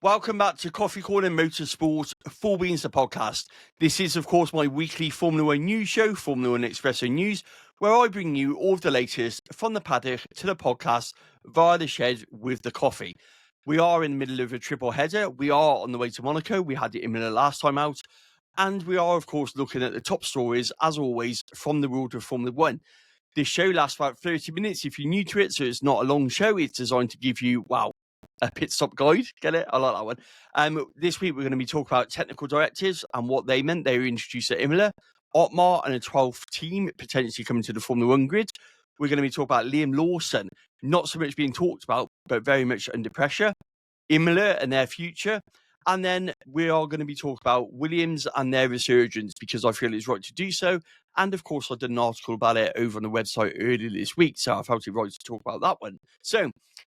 Welcome back to Coffee Corner Motorsport, Four Beans the podcast. This is, of course, my weekly Formula One news show, Formula One Espresso News, where I bring you all of the latest from the paddock to the podcast via the shed with the coffee. We are in the middle of a triple header. We are on the way to Monaco. We had it in the last time out. And we are, of course, looking at the top stories, as always, from the world of Formula One. This show lasts about 30 minutes if you're new to it, so it's not a long show. It's designed to give you, a pit stop guide. Get it? I like that one. This week, we're going to be talking about technical directives and what they meant. They were introduced at Imola. Otmar and a 12th team potentially coming to the Formula One grid. We're going to be talking about Liam Lawson, not so much being talked about, but very much under pressure. Imola and their future. And then we are going to be talking about Williams and their resurgence because I feel it's right to do so. And of course, I did an article about it over on the website earlier this week, so I felt it right to talk about that one. So,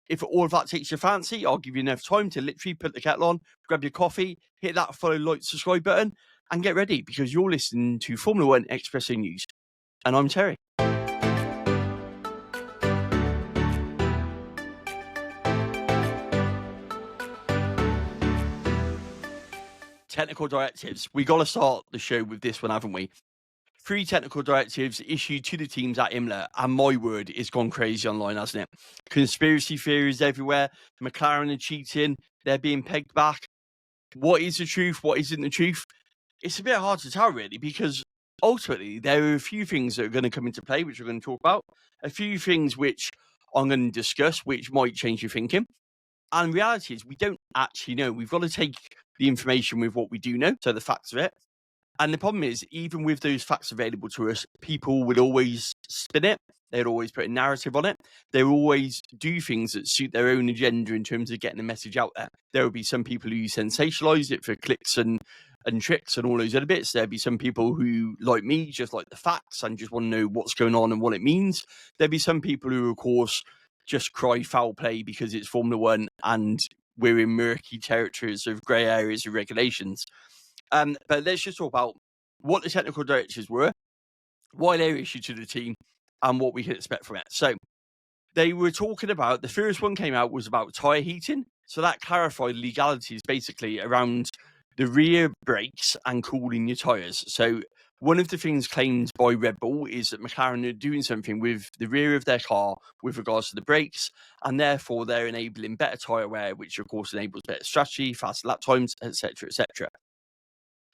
if all of that takes your fancy, I'll give you enough time to literally put the kettle on, grab your coffee, hit that follow, like, subscribe button, and get ready because you're listening to Formula One Espresso News. And I'm Terry. Technical directives. We got to start the show with this one, haven't we? 3 technical directives issued to the teams at Imola, and my word, it's gone crazy online, hasn't it? Conspiracy theories everywhere. McLaren are cheating. They're being pegged back. What is the truth? What isn't the truth? It's a bit hard to tell, really, because ultimately there are a few things that are going to come into play, which we're going to talk about. A few things which I'm going to discuss, which might change your thinking. And the reality is we don't actually know. We've got to take the information with what we do know, so the facts of it. And the problem is, even with those facts available to us, people would always spin it. They'd always put a narrative on it. They will always do things that suit their own agenda in terms of getting the message out there. There will be some people who sensationalize it for clicks and tricks and all those other bits. There'll be some people who, like me, just like the facts and just want to know what's going on and what it means. There'll be some people who, of course, just cry foul play because it's Formula One and we're in murky territories of grey areas of regulations. But let's just talk about what the technical directives were, why they were issued to the team, and what we can expect from it. So they were talking about, the first one came out was about tyre heating. So that clarified legalities basically around the rear brakes and cooling your tyres. So one of the things claimed by Red Bull is that McLaren are doing something with the rear of their car with regards to the brakes, and therefore they're enabling better tyre wear, which of course enables better strategy, faster lap times, etc., etc.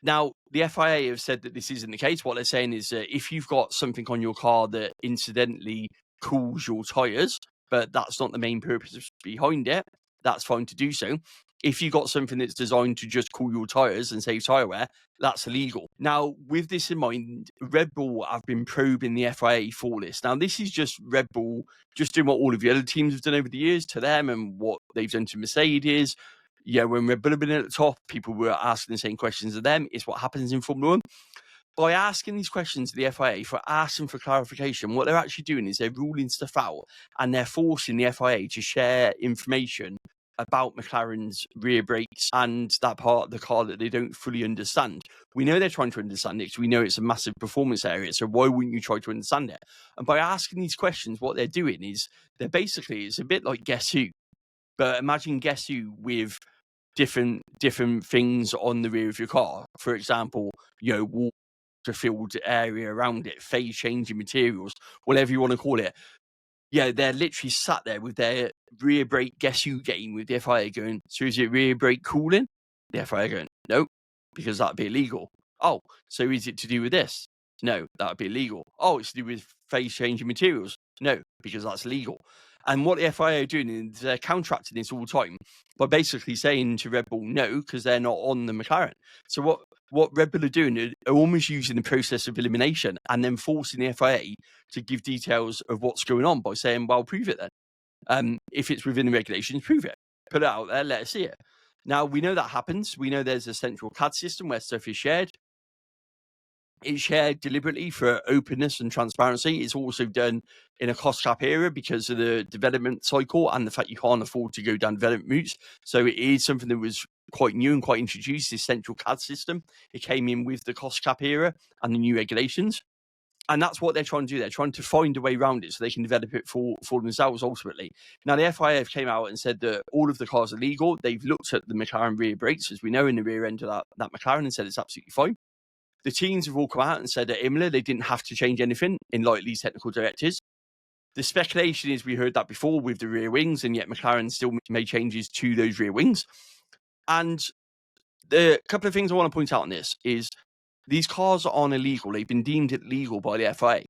Now, the FIA have said that this isn't the case. What they're saying is that if you've got something on your car that incidentally cools your tyres, but that's not the main purpose behind it, that's fine to do so. If you've got something that's designed to just cool your tyres and save tyre wear, that's illegal. Now, with this in mind, Red Bull have been probing the FIA for this. Now, this is just Red Bull just doing what all of the other teams have done over the years to them and what they've done to Mercedes. Yeah, when Red Bull have been at the top, people were asking the same questions of them. It's what happens in Formula One. By asking these questions to the FIA, for asking for clarification, what they're actually doing is they're ruling stuff out and they're forcing the FIA to share information about McLaren's rear brakes and that part of the car that they don't fully understand. We know they're trying to understand it because we know it's a massive performance area, so why wouldn't you try to understand it? And by asking these questions, what they're doing is they're basically, it's a bit like Guess Who, but imagine Guess Who with different things on the rear of your car. For example, water filled area around it, phase changing materials, whatever you want to call it. Yeah, they're literally sat there with their rear brake Guess Who game with the FIA going, so is it rear brake cooling? The FIA going, no, because that'd be illegal. Oh, so is it to do with this? No, that would be illegal. Oh, it's to do with phase changing materials? No, because that's legal. And what the FIA are doing is they're counteracting this all the time by basically saying to Red Bull, no, because they're not on the McLaren. So what Red Bull are doing are almost using the process of elimination and then forcing the FIA to give details of what's going on by saying, well, prove it then. If it's within the regulations, prove it. Put it out there, let us see it. Now, we know that happens. We know there's a central CAD system where stuff is shared. It's shared deliberately for openness and transparency. It's also done in a cost cap era because of the development cycle and the fact you can't afford to go down development routes. So it is something that was quite new and quite introduced, this central CAD system. It came in with the cost cap era and the new regulations. And that's what they're trying to do. They're trying to find a way around it so they can develop it for themselves ultimately. Now, the FIA came out and said that all of the cars are legal. They've looked at the McLaren rear brakes, as we know, in the rear end of that McLaren, and said it's absolutely fine. The teams have all come out and said at Imola they didn't have to change anything in light of these technical directives. The speculation is we heard that before with the rear wings, and yet McLaren still made changes to those rear wings. And the couple of things I want to point out on this is these cars aren't illegal. They've been deemed illegal by the FIA.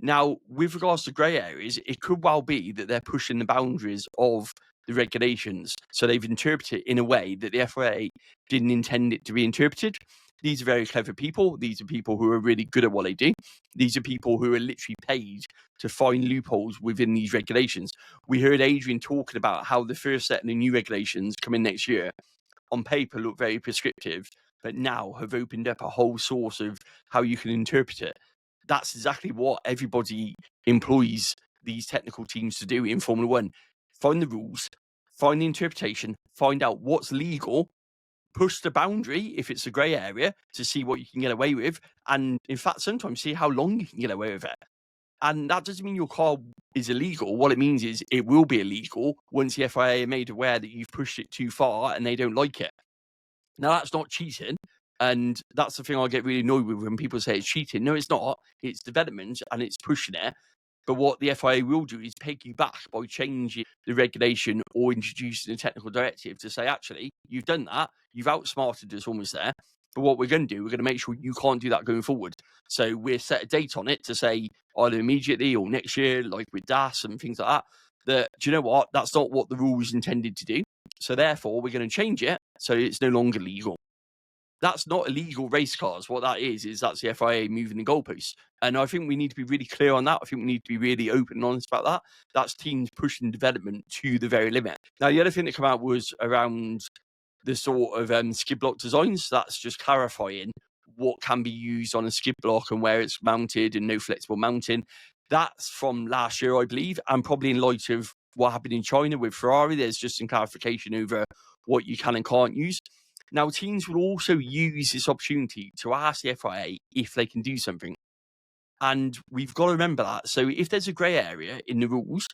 Now, with regards to grey areas, it could well be that they're pushing the boundaries of the regulations. So they've interpreted it in a way that the FIA didn't intend it to be interpreted. These are very clever people. These are people who are really good at what they do. These are people who are literally paid to find loopholes within these regulations. We heard Adrian talking about how the first set of the new regulations coming next year on paper look very prescriptive, but now have opened up a whole source of how you can interpret it. That's exactly what everybody employs these technical teams to do in Formula One. Find the rules, find the interpretation, find out what's legal, push the boundary if it's a grey area to see what you can get away with, and in fact, sometimes see how long you can get away with it. And that doesn't mean your car is illegal. What it means is it will be illegal once the FIA are made aware that you've pushed it too far and they don't like it. Now, that's not cheating. And that's the thing I get really annoyed with when people say it's cheating. No, it's not. It's development and it's pushing it. But what the FIA will do is peg you back by changing the regulation or introducing a technical directive to say, actually, you've done that. You've outsmarted us almost there. But what we're going to do, we're going to make sure you can't do that going forward. So we're set a date on it to say either immediately or next year, like with DAS and things like that, that, do you know what? That's not what the rule was intended to do. So therefore, we're going to change it so it's no longer legal. That's not illegal race cars. What that is that's the FIA moving the goalposts. And I think we need to be really clear on that. I think we need to be really open and honest about that. That's teams pushing development to the very limit. Now, the other thing that came out was around the sort of skid block designs. That's just clarifying what can be used on a skid block and where it's mounted and no flexible mounting. That's from last year, I believe, and probably in light of what happened in China with Ferrari, there's just some clarification over what you can and can't use. Now, teams will also use this opportunity to ask the FIA if they can do something. And we've got to remember that. So if there's a grey area in the rules,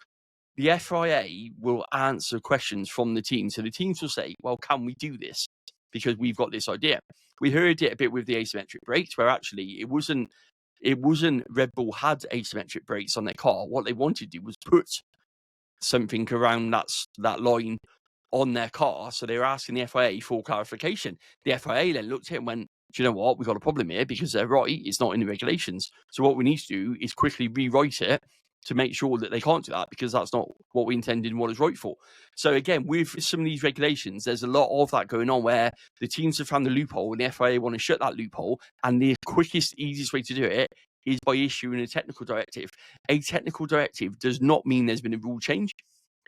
the FIA will answer questions from the team. So the teams will say, well, can we do this? Because we've got this idea. We heard it a bit with the asymmetric brakes, where actually it wasn't Red Bull had asymmetric brakes on their car. What they wanted to do was put something around that line on their car. So they were asking the FIA for clarification. The FIA then looked at it and went, do you know what? We've got a problem here because they're right. It's not in the regulations. So what we need to do is quickly rewrite it to make sure that they can't do that because that's not what we intended and what is right for. So again, with some of these regulations, there's a lot of that going on where the teams have found the loophole and the FIA want to shut that loophole. And the quickest, easiest way to do it is by issuing a technical directive. A technical directive does not mean there's been a rule change.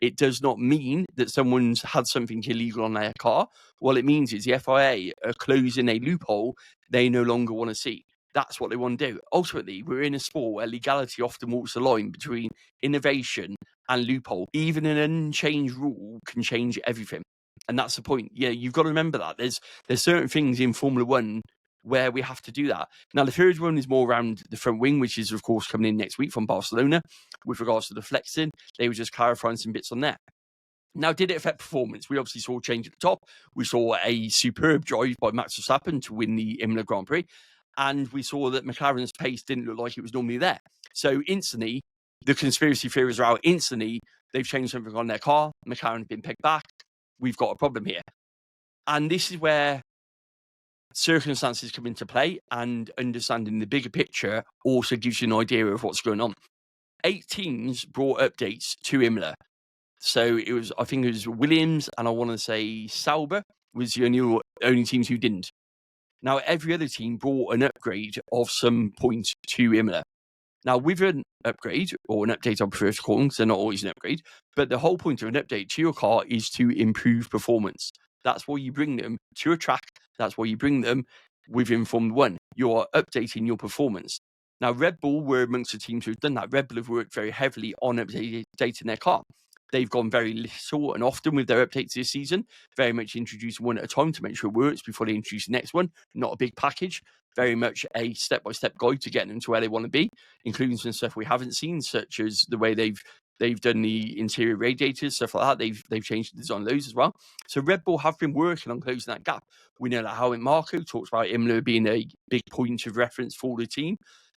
It does not mean that someone's had something illegal on their car. What it means is the FIA are closing a loophole they no longer want to see. That's what they want to do. Ultimately, we're in a sport where legality often walks the line between innovation and loophole. Even an unchanged rule can change everything. And that's the point. Yeah, you've got to remember that. There's certain things in Formula One where we have to do that. Now, the third one is more around the front wing, which is, of course, coming in next week from Barcelona. With regards to the flexing, they were just clarifying some bits on there. Now, did it affect performance? We obviously saw a change at the top. We saw a superb drive by Max Verstappen to win the Imola Grand Prix. And we saw that McLaren's pace didn't look like it was normally there. So instantly, the conspiracy theories are out. Instantly, they've changed something on their car. McLaren's been pegged back. We've got a problem here. And this is where circumstances come into play, and understanding the bigger picture also gives you an idea of what's going on. 8 teams brought updates to Imola. So I think it was Williams, and I want to say Sauber was the only teams who didn't. Now, every other team brought an upgrade of some point to Imola. Now, with an upgrade, or an update I prefer to call them, because they're not always an upgrade, but the whole point of an update to your car is to improve performance. That's why you bring them to a track. That's why you bring them within Formula One. You're updating your performance. Now, Red Bull were amongst the teams who've done that. Red Bull have worked very heavily on updating their car. they've gone very little and often with their updates this season, very much introduce one at a time to make sure it works before they introduce the next one. Not a big package, very much a step-by-step guide to get them to where they want to be, including some stuff we haven't seen, such as the way they've done the interior radiators, stuff like that. They've changed the design of those as well. So Red Bull have been working on closing that gap. We know that Helmut Marko talks about Imola being a big point of reference for the team.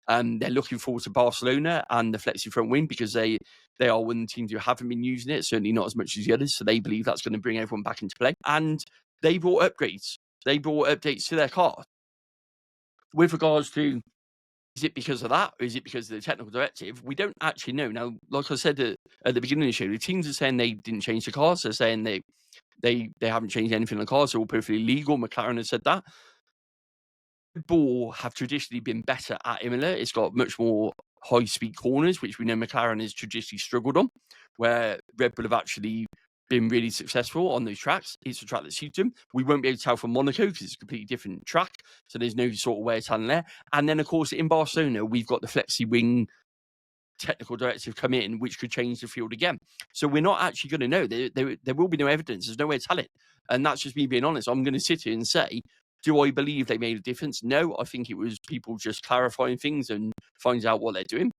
They're looking forward to Barcelona and the flexi front wing because they are one of the teams who haven't been using it, certainly not as much as the others. So they believe that's going to bring everyone back into play. And they brought upgrades. They brought updates to their car. With regards to, is it because of that, or is it because of the technical directive? We don't actually know. Now, like I said at the beginning of the show, the teams are saying they didn't change the cars. They're saying they haven't changed anything on the cars. They're all perfectly legal. McLaren has said that. Red Bull have traditionally been better at Imola. It's got much more high-speed corners, which we know McLaren has traditionally struggled on, where Red Bull have actually been really successful on those tracks. It's a track that suits them. We won't be able to tell from Monaco because it's a completely different track, so there's no sort of way of telling there. And then, of course, in Barcelona, we've got the flexi wing technical directive come in, which could change the field again. So we're not actually going to know. There will be no evidence. There's no way to tell it. And that's just me being honest. I'm going to sit here and say, do I believe they made a difference? No, I think it was people just clarifying things and finding out what they're doing.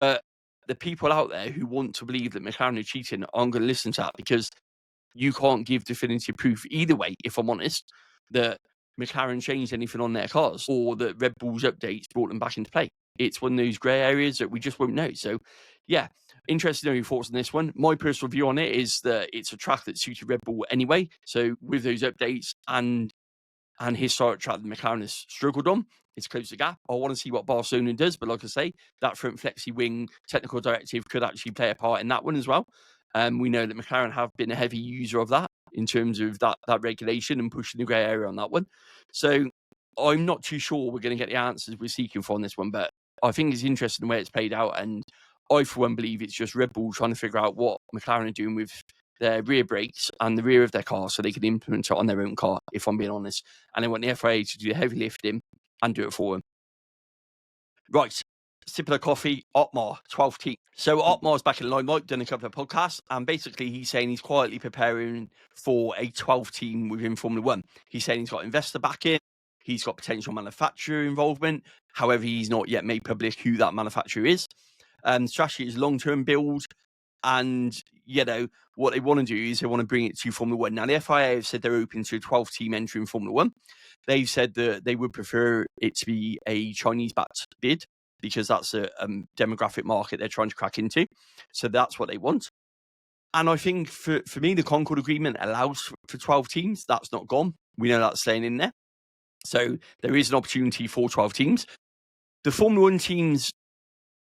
But the people out there who want to believe that McLaren are cheating aren't going to listen to that because you can't give definitive proof either way, if I'm honest, that McLaren changed anything on their cars or that Red Bull's updates brought them back into play. It's one of those grey areas that we just won't know. So, yeah, interested to know your thoughts on this one. My personal view on it is that it's a track that suited Red Bull anyway. So, with those updates and historic track that McLaren has struggled on, it's closed the gap. I want to see what Barcelona does, but like I say, that front flexi wing technical directive could actually play a part in that one as well. We know that McLaren have been a heavy user of that in terms of that regulation and pushing the grey area on that one. So I'm not too sure we're going to get the answers we're seeking for on this one, but I think it's interesting the way it's played out. And I, for one, believe it's just Red Bull trying to figure out what McLaren are doing with their rear brakes and the rear of their car so they can implement it on their own car, if I'm being honest. And they want the FIA to do the heavy lifting and do it for them. Right. Sip of coffee, Otmar, 12th team. So Otmar's back in the limelight, done a couple of podcasts, and basically he's saying he's quietly preparing for a 12th team within Formula One. He's saying he's got investor backing, he's got potential manufacturer involvement. However, he's not yet made public who that manufacturer is. Strategy is long-term build, and what they want to do is they want to bring it to Formula One. Now, the FIA have said they're open to a 12th team entry in Formula One. They've said that they would prefer it to be a Chinese-backed bid, because that's a demographic market they're trying to crack into. So that's what they want. And I think for me, the Concord Agreement allows for 12 teams. That's not gone. We know that's staying in there. So there is an opportunity for 12 teams. The Formula One teams,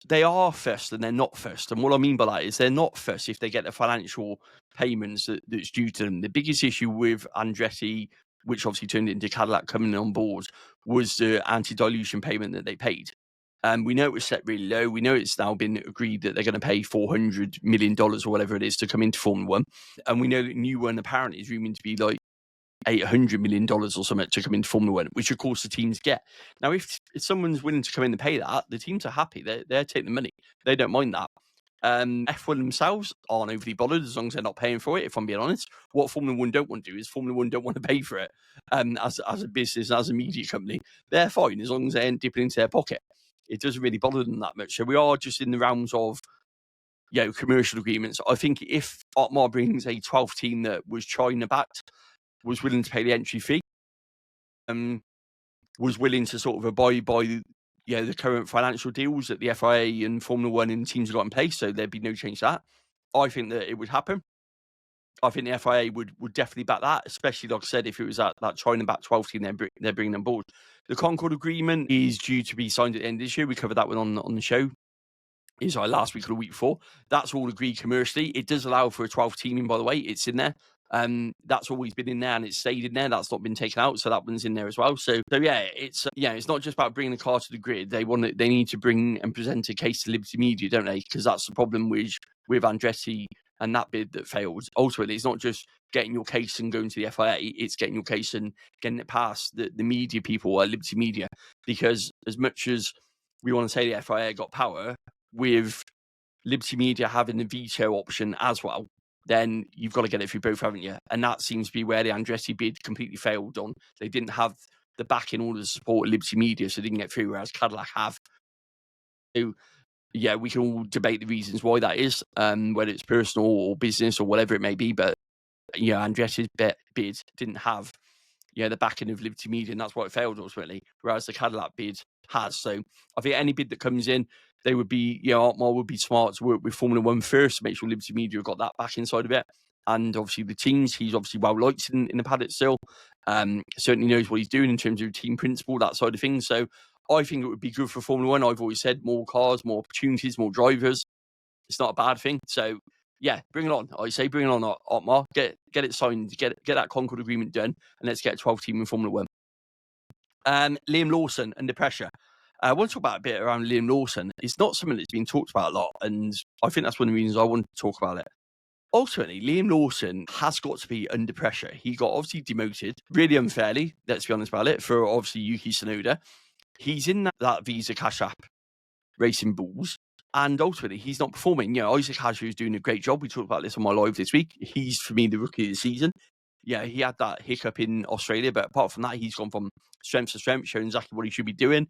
they are first and they're not first. And what I mean by that is they're not first if they get the financial payments that's due to them. The biggest issue with Andretti, which obviously turned into Cadillac coming on board, was the anti-dilution payment that they paid. We know it was set really low. We know it's now been agreed that they're going to pay $400 million or whatever it is to come into Formula One. And we know that New One apparently is rumored to be like $800 million or something to come into Formula One, which of course the teams get. Now, if someone's willing to come in and pay that, the teams are happy. They're taking the money. They don't mind that. F1 themselves aren't overly bothered as long as they're not paying for it, if I'm being honest. What Formula One don't want to do is Formula One don't want to pay for it as a business, as a media company. They're fine as long as they ain't dipping into their pocket. It doesn't really bother them that much. So we are just in the realms of commercial agreements. I think if Otmar brings a 12th team that was China-backed, was willing to pay the entry fee, was willing to sort of abide by the current financial deals that the FIA and Formula One and teams have got in place, so there'd be no change to that. I think that it would happen. I think the FIA would definitely back that, especially, like I said, if it was that China-backed 12 team they're bringing on board. The Concord Agreement is due to be signed at the end of this year. We covered that one on the show. It was last week or the week before. That's all agreed commercially. It does allow for a 12 teaming, by the way. It's in there. That's always been in there and it's stayed in there. That's not been taken out, so that one's in there as well. So yeah, it's not just about bringing the car to the grid. They need to bring and present a case to Liberty Media, don't they? Because that's the problem with Andretti and that bid that failed. Ultimately, it's not just getting your case and going to the FIA. It's getting your case and getting it past the media people at Liberty Media. Because as much as we want to say the FIA got power, with Liberty Media having the veto option as well, then you've got to get it through both, haven't you? And that seems to be where the Andretti bid completely failed on. They didn't have the backing or the support of Liberty Media, so they didn't get through, whereas Cadillac have. So, yeah, we can all debate the reasons why that is, whether it's personal or business or whatever it may be, but Andretti's bid didn't have the backing of Liberty Media, and that's why it failed ultimately, whereas the Cadillac bid has. So I think any bid that comes in, they would be, Otmar would be smart to work with Formula One first to make sure Liberty Media have got that back inside of it. And obviously the teams, he's obviously well liked in the paddock still. Certainly knows what he's doing in terms of team principle, that side of things. So I think it would be good for Formula One. I've always said more cars, more opportunities, more drivers. It's not a bad thing. So yeah, bring it on. I say bring it on, Otmar. Get it signed, get that Concord agreement done, and let's get a 12 team in Formula One. Liam Lawson under pressure. I want to talk about a bit around Liam Lawson. It's not something that's been talked about a lot, and I think that's one of the reasons I wanted to talk about it. Ultimately, Liam Lawson has got to be under pressure. He got obviously demoted, really unfairly, let's be honest about it, for obviously Yuki Tsunoda. He's in that Visa Cash App Racing Bulls, and ultimately he's not performing. Isaac Hadji is doing a great job. We talked about this on my live this week. He's, for me, the rookie of the season. Yeah, he had that hiccup in Australia, but apart from that, he's gone from strength to strength, showing exactly what he should be doing.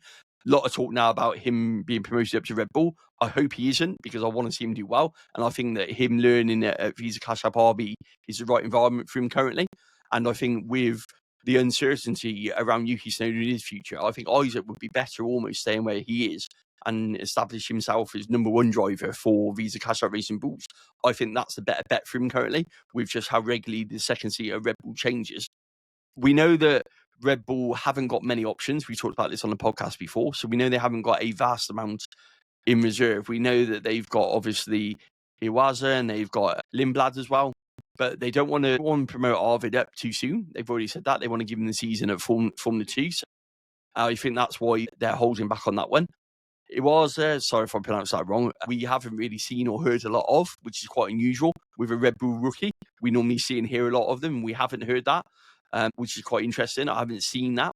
A lot of talk now about him being promoted up to Red Bull. I hope he isn't, because I want to see him do well. And I think that him learning at Visa Cash App RB is the right environment for him currently. And I think with the uncertainty around Yuki Tsunoda in his future, I think Isaac would be better almost staying where he is and establish himself as number one driver for Visa Cash App Racing Bulls. I think that's the better bet for him currently, with just how regularly the second seat of Red Bull changes. We know that Red Bull haven't got many options. We talked about this on the podcast before. So we know they haven't got a vast amount in reserve. We know that they've got, obviously, Iwasa and they've got Lindblad as well. But they don't want to promote Arvid up too soon. They've already said that. They want to give him the season at Formula 2. So I think that's why they're holding back on that one. Iwasa, sorry if I pronounced that wrong, we haven't really seen or heard a lot of, which is quite unusual with a Red Bull rookie. We normally see and hear a lot of them, and we haven't heard that, which is quite interesting. I haven't seen that.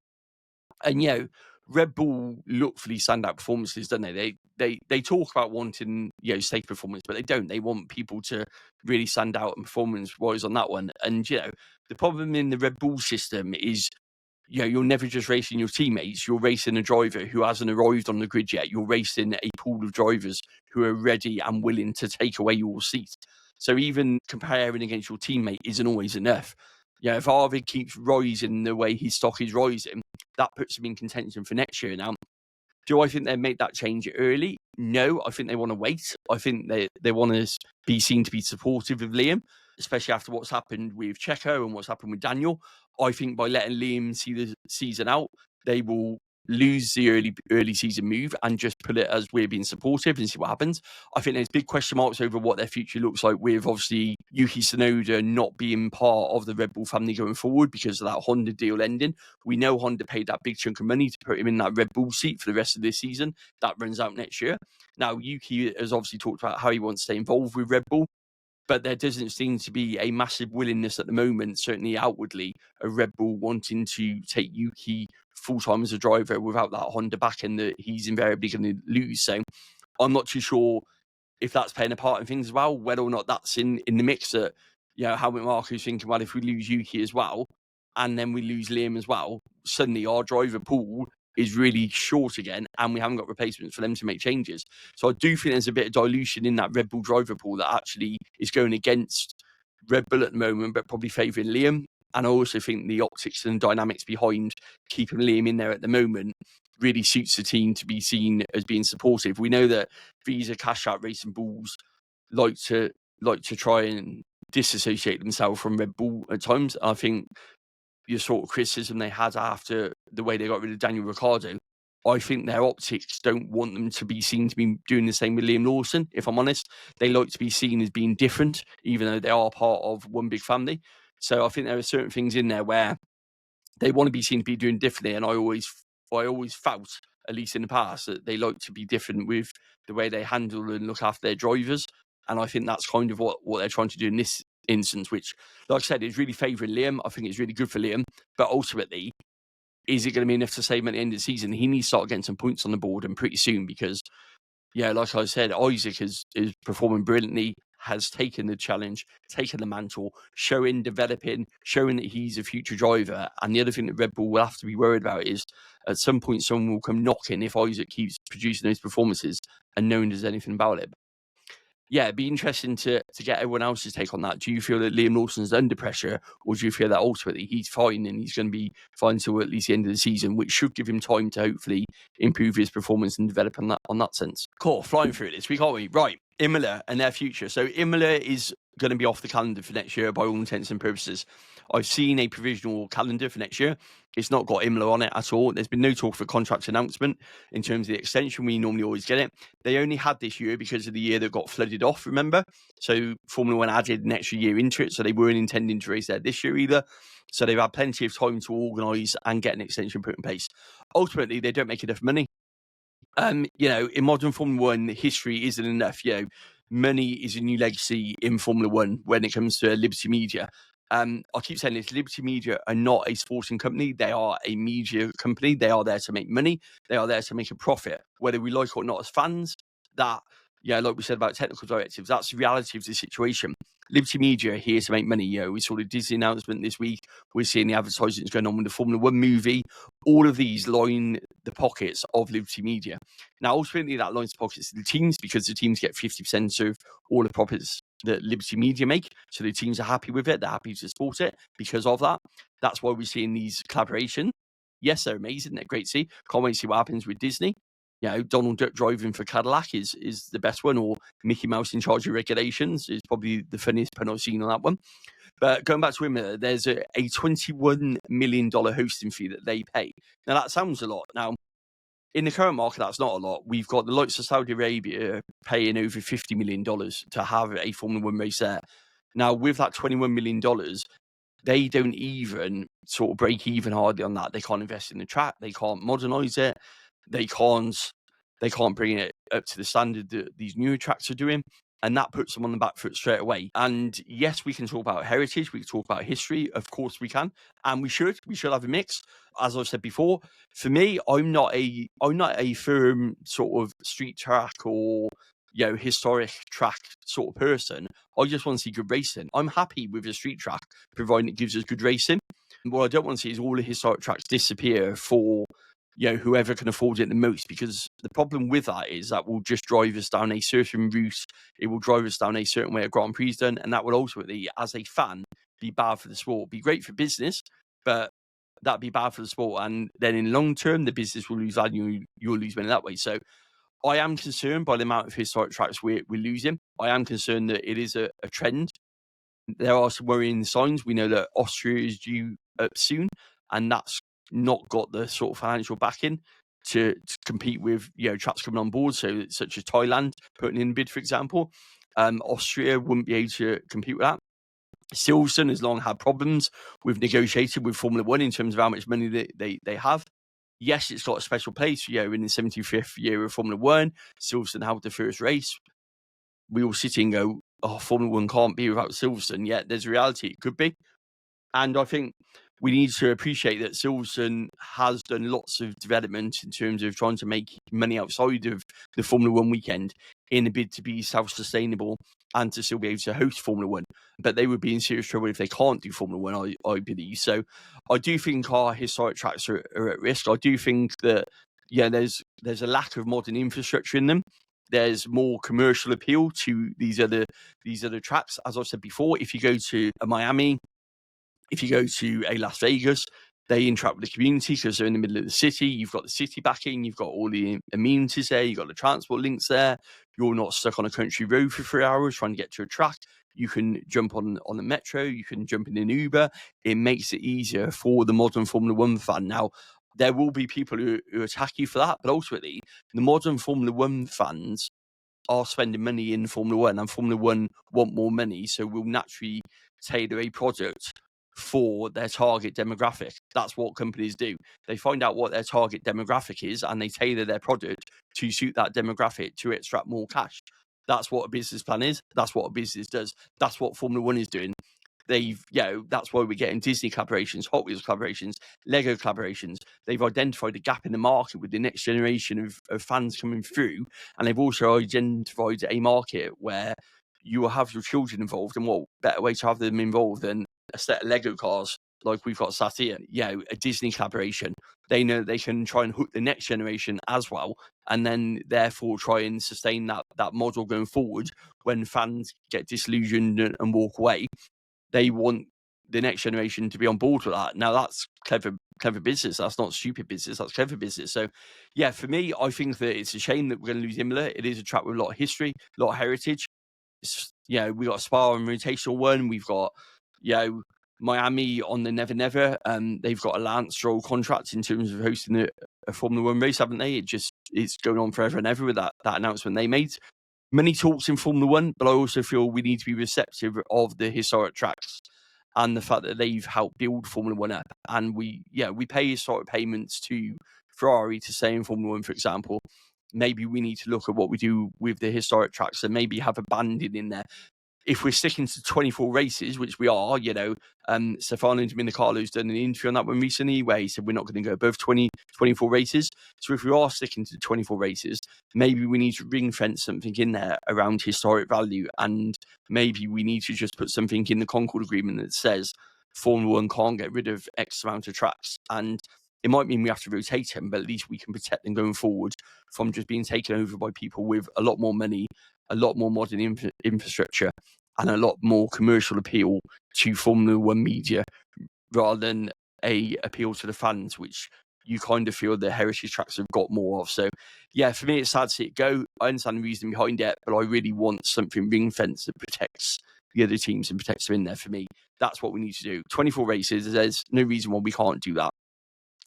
And, Red Bull look for these standout performances, don't they? They talk about wanting, safe performance, but they don't. They want people to really stand out and performance-wise on that one. And, the problem in the Red Bull system is, you're never just racing your teammates. You're racing a driver who hasn't arrived on the grid yet. You're racing a pool of drivers who are ready and willing to take away your seat. So even comparing against your teammate isn't always enough. If Arvid keeps rising the way his stock is rising, that puts him in contention for next year. Now, do I think they make that change early? No, I think they want to wait. I think they want to be seen to be supportive of Liam, especially after what's happened with Checo and what's happened with Daniel. I think by letting Liam see the season out, they will lose the early season move and just put it as we're being supportive and see what happens. I think there's big question marks over what their future looks like, with obviously Yuki Tsunoda not being part of the Red Bull family going forward because of that Honda deal ending. We know Honda paid that big chunk of money to put him in that Red Bull seat for the rest of this season. That runs out next year. Now, Yuki has obviously talked about how he wants to stay involved with Red Bull, but there doesn't seem to be a massive willingness at the moment, certainly outwardly, of Red Bull wanting to take Yuki full-time as a driver without that Honda backing that he's invariably going to lose. So I'm not too sure if that's playing a part in things as well, whether or not that's in the mix that, Helmut Marko's thinking, well, if we lose Yuki as well, and then we lose Liam as well, suddenly our driver pool is really short again, and we haven't got replacements for them to make changes. So I do think there's a bit of dilution in that Red Bull driver pool that actually is going against Red Bull at the moment, but probably favouring Liam. And I also think the optics and dynamics behind keeping Liam in there at the moment really suits the team to be seen as being supportive. We know that Visa Cash Out Racing Bulls like to try and disassociate themselves from Red Bull at times. I think the sort of criticism they had after the way they got rid of Daniel Ricciardo, I think their optics don't want them to be seen to be doing the same with Liam Lawson, if I'm honest. They like to be seen as being different, even though they are part of one big family. So I think there are certain things in there where they want to be seen to be doing differently. And I always felt, at least in the past, that they like to be different with the way they handle and look after their drivers. And I think that's kind of what they're trying to do in this instance, which, like I said, is really favouring Liam. I think it's really good for Liam. But ultimately, is it going to be enough to save him at the end of the season? He needs to start getting some points on the board and pretty soon, because Yeah, like I said, Isaac is performing brilliantly, has taken the challenge, taken the mantle, developing, showing that he's a future driver. And the other thing that Red Bull will have to be worried about is at some point someone will come knocking if Isaac keeps producing those performances and no one does anything about it. Yeah, it'd be interesting to get everyone else's take on that. Do you feel that Liam Lawson's under pressure, or do you feel that ultimately he's fine and he's going to be fine till at least the end of the season, which should give him time to hopefully improve his performance and develop on that sense? Cool, flying through this week, aren't we? Right, Imola and their future. So Imola is going to be off the calendar for next year by all intents and purposes. I've seen a provisional calendar for next year. It's not got Imola on it at all. There's been no talk of a contract announcement in terms of the extension. We normally always get it. They only had this year because of the year that got flooded off, remember? So Formula One added an extra year into it, so they weren't intending to race there this year either. So they've had plenty of time to organise and get an extension put in place. Ultimately, they don't make enough money. In modern Formula One, history isn't enough. Money is a new legacy in Formula One when it comes to Liberty Media. I keep saying this, Liberty Media are not a sporting company. They are a media company. They are there to make money. They are there to make a profit. Whether we like it or not as fans, like we said about technical directives, that's the reality of the situation. Liberty Media are here to make money. We saw the Disney announcement this week. We're seeing the advertisements going on with the Formula One movie. All of these line the pockets of Liberty Media. Now, ultimately, that lines the pockets of the teams because the teams get 50% of all the profits that Liberty Media make. So the teams are happy with it. They're happy to support it because of that. That's why we're seeing these collaborations. Yes, they're amazing. They're great to see. Can't wait to see what happens with Disney. Donald Duck driving for Cadillac is the best one, or Mickey Mouse in charge of regulations is probably the funniest pun I've seen on that one. But going back to Imola, there's a $21 million hosting fee that they pay. Now, that sounds a lot. Now, in the current market, that's not a lot. We've got the likes of Saudi Arabia paying over $50 million to have a Formula One race there. Now, with that $21 million, they don't even sort of break even hardly on that. They can't invest in the track. They can't modernise it. They can't bring it up to the standard that these newer tracks are doing. And that puts them on the back foot straight away. And yes, we can talk about heritage. We can talk about history. Of course we can. And we should have a mix. As I've said before, for me, I'm not a firm sort of street track or historic track sort of person. I just want to see good racing. I'm happy with a street track, providing it gives us good racing. What I don't want to see is all the historic tracks disappear for whoever can afford it the most, because the problem with that is that will just drive us down a certain route. It will drive us down a certain way a Grand Prix done, and that will ultimately, as a fan, be bad for the sport. Be great for business, but that'd be bad for the sport. And then in long term, the business will lose value. You'll lose money that way. So I am concerned by the amount of historic tracks we're losing. I am concerned that it is a trend. There are some worrying signs. We know that Austria is due up soon, and that's not got the sort of financial backing to compete with tracks coming on board, such as Thailand putting in a bid, for example. Austria wouldn't be able to compete with that. Silverstone has long had problems with negotiating with Formula One in terms of how much money they have. Yes, it's got a special place. In the 75th year of Formula One, Silverstone held the first race. We all sit and go, "Oh, Formula One can't be without Silverstone." Yet there's a reality; it could be. And I think we need to appreciate that Silverstone has done lots of development in terms of trying to make money outside of the Formula One weekend in a bid to be self-sustainable and to still be able to host Formula One. But they would be in serious trouble if they can't do Formula One, I believe. So I do think our historic tracks are at risk. I do think that, there's a lack of modern infrastructure in them. There's more commercial appeal to these other tracks. As I've said before, if you go to a Miami, if you go to a Las Vegas, they interact with the community because they're in the middle of the city. You've got the city backing. You've got all the amenities there. You've got the transport links there. You're not stuck on a country road for 3 hours trying to get to a track. You can jump on the metro. You can jump in an Uber. It makes it easier for the modern Formula One fan. Now, there will be people who attack you for that, but ultimately, the modern Formula One fans are spending money in Formula One, and Formula One want more money, so will naturally tailor a product for their target demographic. That's what companies do. They find out what their target demographic is and they tailor their product to suit that demographic to extract more cash. That's what a business plan is. That's what a business does. That's what Formula One is doing. They've, that's why we're getting Disney collaborations, Hot Wheels collaborations, Lego collaborations. They've identified a gap in the market with the next generation of fans coming through. And they've also identified a market where you will have your children involved. And what better way to have them involved than a set of Lego cars like we've got sat here, a Disney collaboration. They know they can try and hook the next generation as well, and then therefore try and sustain that model going forward. When fans get disillusioned and walk away, they want the next generation to be on board with that. Now that's clever business. That's not stupid business. That's clever business. So yeah, for me, I think that it's a shame that we're going to lose Imola. It is a track with a lot of history, a lot of heritage. It's, we got Spa on rotational one. We've got, Miami on the Never Never. They've got a Lance Stroll contract in terms of hosting a Formula One race, haven't they? It's going on forever and ever with that announcement they made. Many talks in Formula One, but I also feel we need to be receptive of the historic tracks and the fact that they've helped build Formula One up. And we pay historic payments to Ferrari to stay in Formula One, for example. Maybe we need to look at what we do with the historic tracks and maybe have a banding in there. If we're sticking to 24 races, which we are, Stefano Domenicalo's done an interview on that one recently where he said we're not going to go above 24 races. So if we are sticking to 24 races, maybe we need to ring fence something in there around historic value. And maybe we need to just put something in the Concord Agreement that says Formula One can't get rid of X amount of tracks. And it might mean we have to rotate them, but at least we can protect them going forward from just being taken over by people with a lot more money, a lot more modern infrastructure, and a lot more commercial appeal to Formula One media rather than a appeal to the fans, which you kind of feel the heritage tracks have got more of. So, yeah, for me, it's sad to see it go. I understand the reason behind it, but I really want something ring fence that protects the other teams and protects them in there for me. That's what we need to do. 24 races, there's no reason why we can't do that.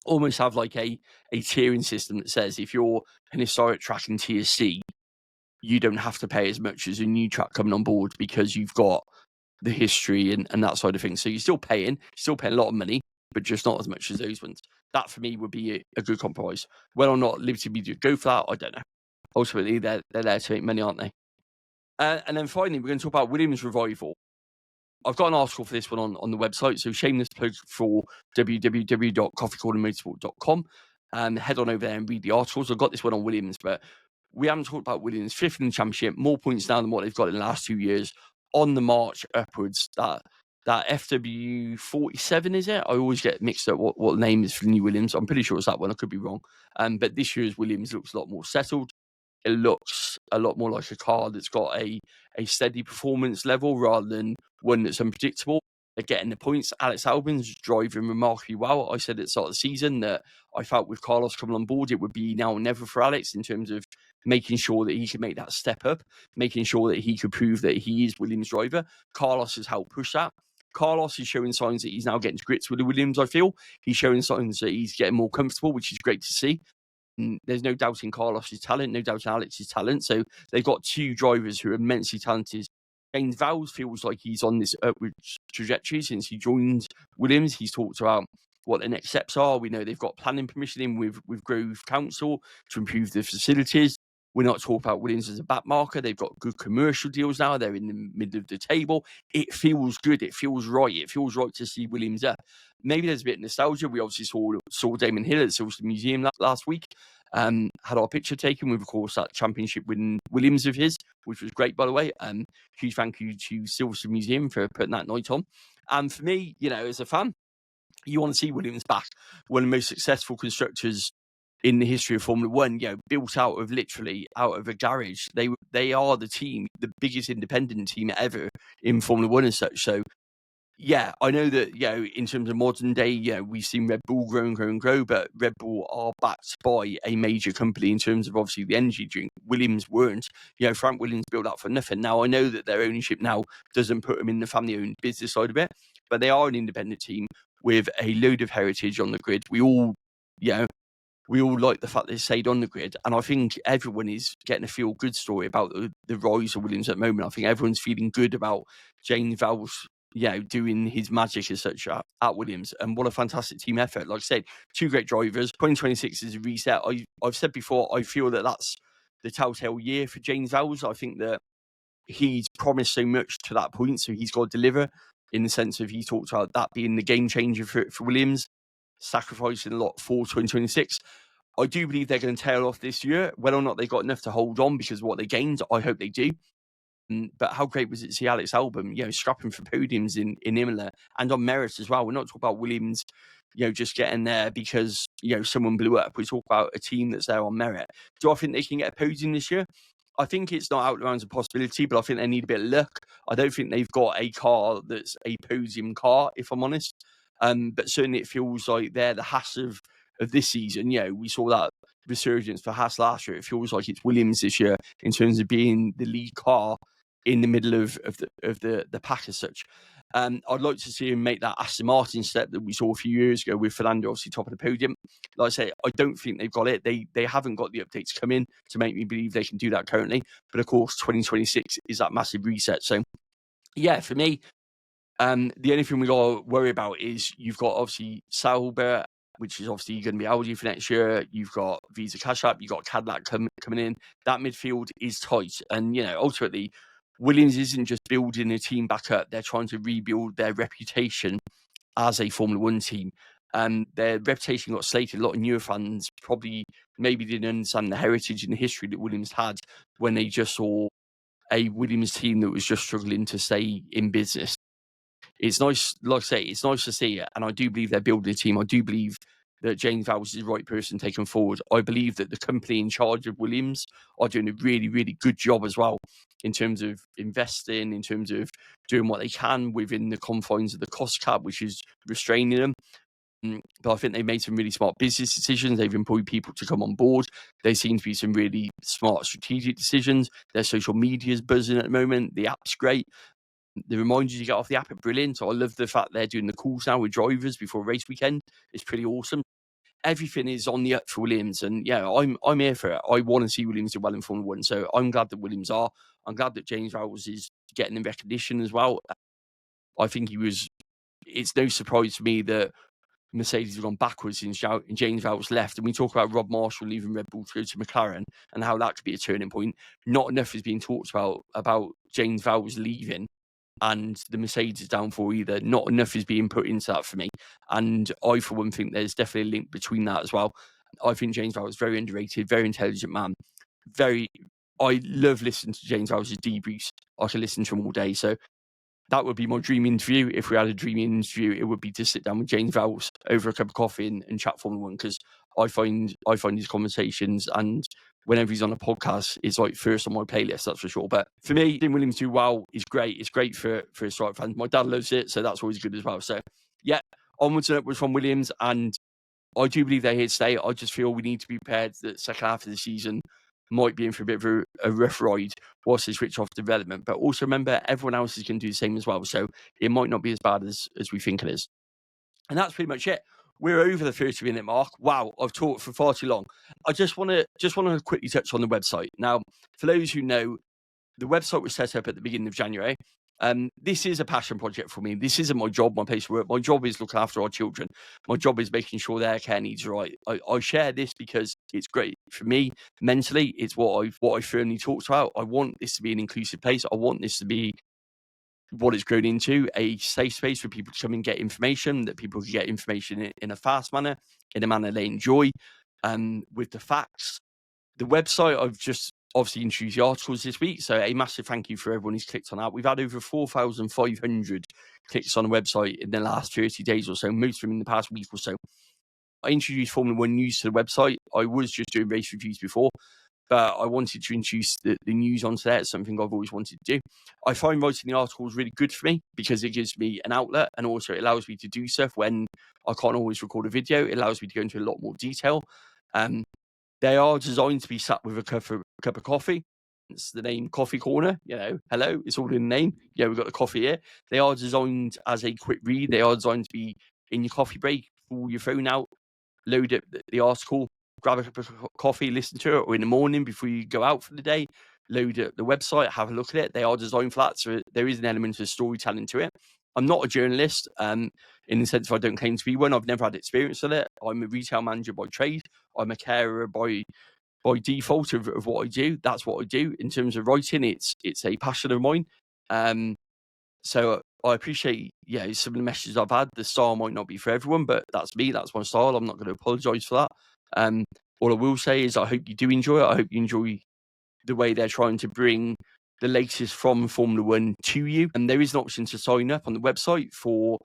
Almost have like a tiering system that says if you're an historic track in Tier C, you don't have to pay as much as a new track coming on board because you've got the history and that side of things. So you're still paying a lot of money, but just not as much as those ones. That for me would be a good compromise. Whether or not Liberty Media go for that, I don't know. Ultimately, they're there to make money, aren't they? And then finally, we're going to talk about Williams revival. I've got an article for this one on the website, so shameless plug for www.coffeecornermotorsport.com. Head on over there and read the articles. I've got this one on Williams, but we haven't talked about Williams, 5th in the championship, more points now than what they've got in the last 2 years, on the march upwards. That FW47, is it? I always get mixed up what the name is for the new Williams. I'm pretty sure it's that one. I could be wrong. But this year's Williams looks a lot more settled. It looks a lot more like a car that's got a steady performance level rather than one that's unpredictable. They're getting the points. Alex Albon's driving remarkably well. I said at the start of the season that I felt with Carlos coming on board, it would be now or never for Alex in terms of making sure that he could make that step up, making sure that he could prove that he is Williams' driver. Carlos has helped push that. Carlos is showing signs that he's now getting to grips with the Williams, I feel. He's showing signs that he's getting more comfortable, which is great to see. There's no doubting Carlos's talent, no doubting Alex's talent. So they've got two drivers who are immensely talented. James Vowles feels like he's on this upward trajectory since he joined Williams. He's talked about what the next steps are. We know they've got planning permission in with Grove Council to improve the facilities. We're not talking about Williams as a backmarker. They've got good commercial deals now. They're in the middle of the table. It feels good. It feels right. It feels right to see Williams up. Maybe there's a bit of nostalgia. We obviously saw Damon Hill at the Silverstone Museum last week. Had our picture taken with, of course, that championship winning Williams of his, which was great, by the way. Huge thank you to Silverstone Museum for putting that night on. And for me, as a fan, you want to see Williams back. One of the most successful constructors in the history of Formula One, built out of a garage. They are the team, the biggest independent team ever in Formula One and such. So, I know that, in terms of modern day, we've seen Red Bull grow and grow, but Red Bull are backed by a major company in terms of obviously the energy drink. Williams weren't. Frank Williams built that for nothing. Now, I know that their ownership now doesn't put them in the family-owned business side of it, but they are an independent team with a load of heritage on the grid. We all like the fact they stayed on the grid, and I think everyone is getting a feel-good story about the rise of Williams at the moment. I think everyone's feeling good about James Vowles, doing his magic as such at Williams, and what a fantastic team effort. Like I said, two great drivers. 2026 is a reset. I've said before, I feel that that's the telltale year for James Vowles. I think that he's promised so much to that point, so he's got to deliver. in the sense of he talked about that being the game changer for Williams, sacrificing a lot for 2026. I do believe they're going to tail off this year. Whether or not they got enough to hold on because of what they gained, I hope they do. But how great was it to see Alex Albon, scrapping for podiums in Imola and on merit as well? We're not talking about Williams, just getting there because, someone blew up. We talk about a team that's there on merit. Do I think they can get a podium this year? I think it's not out there as a possibility, but I think they need a bit of luck. I don't think they've got a car that's a podium car, if I'm honest. But certainly it feels like they're the Haas of this season. We saw that resurgence for Haas last year. It feels like it's Williams this year in terms of being the lead car in the middle of the pack as such. I'd like to see him make that Aston Martin step that we saw a few years ago with Fernando obviously top of the podium. Like I say, I don't think they've got it. They haven't got the updates come in to make me believe they can do that currently. But of course, 2026 is that massive reset. So yeah, for me, the only thing we got to worry about is you've got obviously Sauber, which is obviously going to be Audi for next year. You've got Visa Cash App. You've got Cadillac coming in. That midfield is tight. And, ultimately, Williams isn't just building a team back up. They're trying to rebuild their reputation as a Formula One team. Their reputation got slated. A lot of newer fans probably maybe didn't understand the heritage and the history that Williams had when they just saw a Williams team that was just struggling to stay in business. It's nice, like I say, it's nice to see it. And I do believe they're building a team. I do believe that James Vowles is the right person taken forward. I believe that the company in charge of Williams are doing a really, really good job as well in terms of investing, in terms of doing what they can within the confines of the cost cap, which is restraining them. But I think they've made some really smart business decisions. They've employed people to come on board. There seem to be some really smart strategic decisions. Their social media is buzzing at the moment. The app's great. The reminders you get off the app are brilliant. So I love the fact they're doing the calls now with drivers before race weekend. It's pretty awesome. Everything is on the up for Williams, and I'm here for it. I want to see Williams do well in Formula One, so I'm glad that Williams are. I'm glad that James Vowles is getting the recognition as well. I think it's no surprise to me that Mercedes have gone backwards since James Vowles left. And we talk about Rob Marshall leaving Red Bull to go to McLaren and how that could be a turning point. Not enough is being talked about James Vowles leaving and the Mercedes downfall either. Not enough is being put into that for me. And I, for one, think there's definitely a link between that as well. I think James Vowles is very underrated, very intelligent man. I love listening to James Vowles' debriefs. I can listen to him all day. So that would be my dream interview. If we had a dream interview, it would be to sit down with James Vowles over a cup of coffee and chat Formula One, because I find his conversations, and whenever he's on a podcast, it's like first on my playlist, that's for sure. But for me, seeing Williams do well is great. It's great for Strike fans. My dad loves it, so that's always good as well. So yeah, onwards and upwards from Williams, and I do believe they're here to stay. I just feel we need to be prepared that the second half of the season might be in for a bit of a rough ride whilst they switch off development. But also remember, everyone else is going to do the same as well. So it might not be as bad as we think it is. And that's pretty much it. We're over the 30-minute mark. Wow, I've talked for far too long. I just want to quickly touch on the website. Now, for those who know, the website was set up at the beginning of January. This is a passion project for me. This isn't my job, my place of work. My job is looking after our children. My job is making sure their care needs are right. I share this because it's great for me mentally. It's what I firmly talked about. I want this to be an inclusive place. I want this to be what it's grown into, a safe space for people to come and get information, that people can get information in a fast manner, in a manner they enjoy, with the facts. The website, I've just obviously introduced the articles this week, so a massive thank you for everyone who's clicked on that. We've had over 4,500 clicks on the website in the last 30 days or so, most of them in the past week or so. I introduced Formula One news to the website. I was just doing race reviews before, but I wanted to introduce the news onto there. It's something I've always wanted to do. I find writing the articles really good for me because it gives me an outlet, and also it allows me to do stuff when I can't always record a video. It allows me to go into a lot more detail. They are designed to be sat with a cup of coffee. It's the name Coffee Corner. Hello, it's all in the name. Yeah, we've got the coffee here. They are designed as a quick read. They are designed to be in your coffee break, pull your phone out, load up the article, grab a cup of coffee, listen to it, or in the morning before you go out for the day, load up the website, have a look at it. They are designed for that, so there is an element of storytelling to it. I'm not a journalist, in the sense I don't claim to be one. I've never had experience with it. I'm a retail manager by trade. I'm a carer by default of what I do. That's what I do. In terms of writing, it's a passion of mine. So I appreciate, some of the messages I've had. The style might not be for everyone, but that's me. That's my style. I'm not going to apologise for that. All I will say is I hope you do enjoy it. I hope you enjoy the way they're trying to bring the latest from Formula One to you. And there is an option to sign up on the website for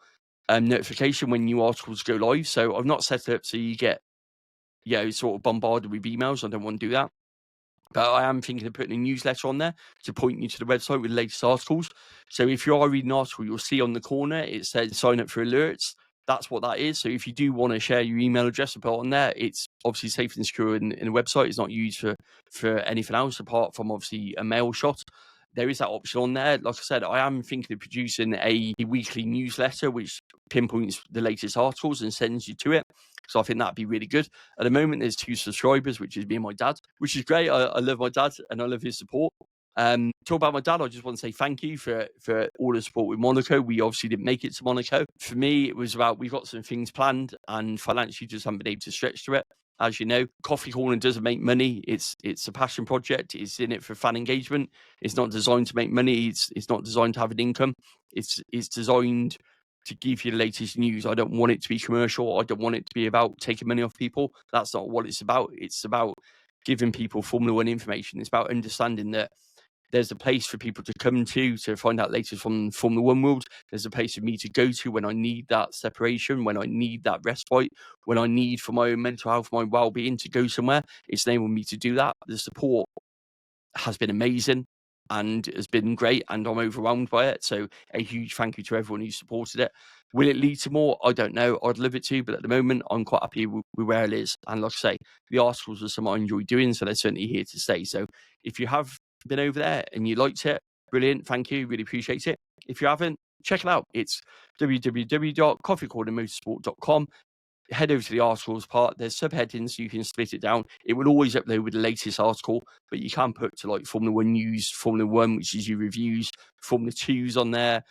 notification when new articles go live. So I've not set it up so you get, sort of bombarded with emails. I don't want to do that. But I am thinking of putting a newsletter on there to point you to the website with the latest articles. So if you are reading an article, you'll see on the corner, it says sign up for alerts. That's what that is. So if you do want to share your email address and put it on there, it's obviously safe and secure in the website. It's not used for anything else apart from obviously a mail shot. There is that option on there. Like I said, I am thinking of producing a weekly newsletter which pinpoints the latest articles and sends you to it. So I think that'd be really good. At the moment, there's 2 subscribers, which is me and my dad, which is great. I love my dad and I love his support. Talk about my dad, I just want to say thank you for all the support with Monaco. We obviously didn't make it to Monaco. For me, it was about we've got some things planned and financially just haven't been able to stretch to it. As you know, Coffee Corner doesn't make money. It's a passion project. It's in it for fan engagement. It's not designed to make money. It's not designed to have an income. It's designed to give you the latest news. I don't want it to be commercial. I don't want it to be about taking money off people. That's not what it's about. It's about giving people Formula One information. It's about understanding that there's a place for people to come to find out latest from Formula One world. There's a place for me to go to when I need that separation, when I need that respite, when I need for my own mental health, my well-being to go somewhere. It's enabling me to do that. The support has been amazing and has been great, and I'm overwhelmed by it. So a huge thank you to everyone who supported it. Will it lead to more? I don't know. I'd love it to, but at the moment, I'm quite happy with where it is. And like I say, the articles are something I enjoy doing, so they're certainly here to stay. So if you have been over there and you liked it, brilliant. Thank you. Really appreciate it. If you haven't, check it out. It's www.coffeecornermotorsport.com. Head over to the articles part. There's subheadings, so you can split it down. It will always upload with the latest article, but you can put to like Formula One news, Formula One, which is your reviews, Formula 2's on there,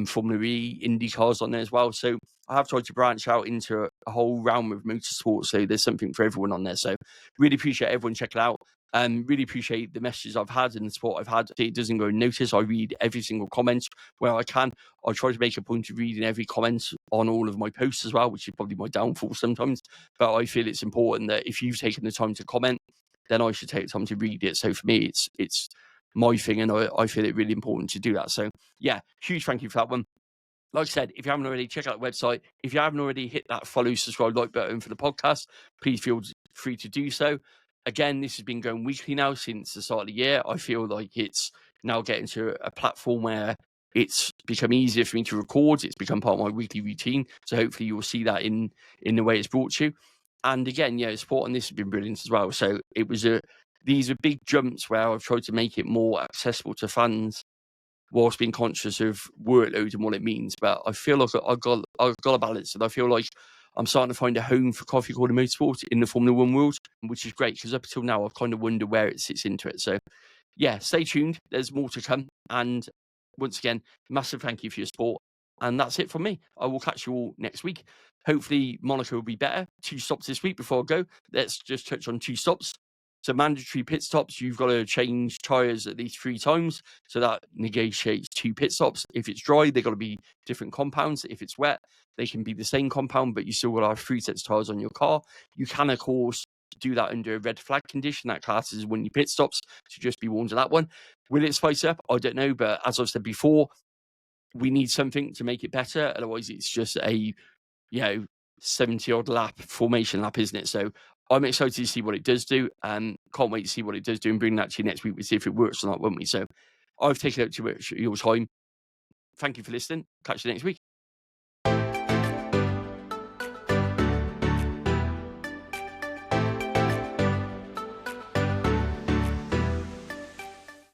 Formula E, IndyCars on there as well. So I have tried to branch out into a whole realm of motorsport, so there's something for everyone on there. So really appreciate everyone checking it out. Really appreciate the messages I've had and the support I've had. It doesn't go unnoticed. I read every single comment where I can. I try to make a point of reading every comment on all of my posts as well, which is probably my downfall sometimes. But I feel it's important that if you've taken the time to comment, then I should take the time to read it. So for me, it's my thing, and I feel it really important to do that. So yeah, huge thank you for that one. Like I said, if you haven't already, check out the website. If you haven't already, hit that follow, subscribe, like button for the podcast. Please feel free to do so. Again, this has been going weekly now since the start of the year. I feel like it's now getting to a platform where it's become easier for me to record. It's become part of my weekly routine. So hopefully you will see that in the way it's brought to you. And again, support on this has been brilliant as well. So it was these are big jumps where I've tried to make it more accessible to fans whilst being conscious of workload and what it means. But I feel like I've got a balance, and I feel like I'm starting to find a home for Coffee Corner Motorsport in the Formula One world, which is great, because up until now, I've kind of wondered where it sits into it. So yeah, stay tuned. There's more to come. And once again, massive thank you for your support. And that's it from me. I will catch you all next week. Hopefully Monaco will be better. 2 stops this week before I go. Let's just touch on 2 stops. So mandatory pit stops, you've got to change tyres at least 3 times. So that negotiates 2 pit stops. If it's dry, they've got to be different compounds. If it's wet, they can be the same compound, but you still got to have 3 sets of tyres on your car. You can, of course, do that under a red flag condition. That classes when you pit stops, so just be warned of that one. Will it spice up? I don't know, but as I've said before, we need something to make it better. Otherwise, it's just a 70-odd lap formation lap, isn't it? So I'm excited to see what it does do, and can't wait to see what it does do and bring that to you next week. We'll see if it works or not, won't we? So I've taken up too much of your time. Thank you for listening. Catch you next week.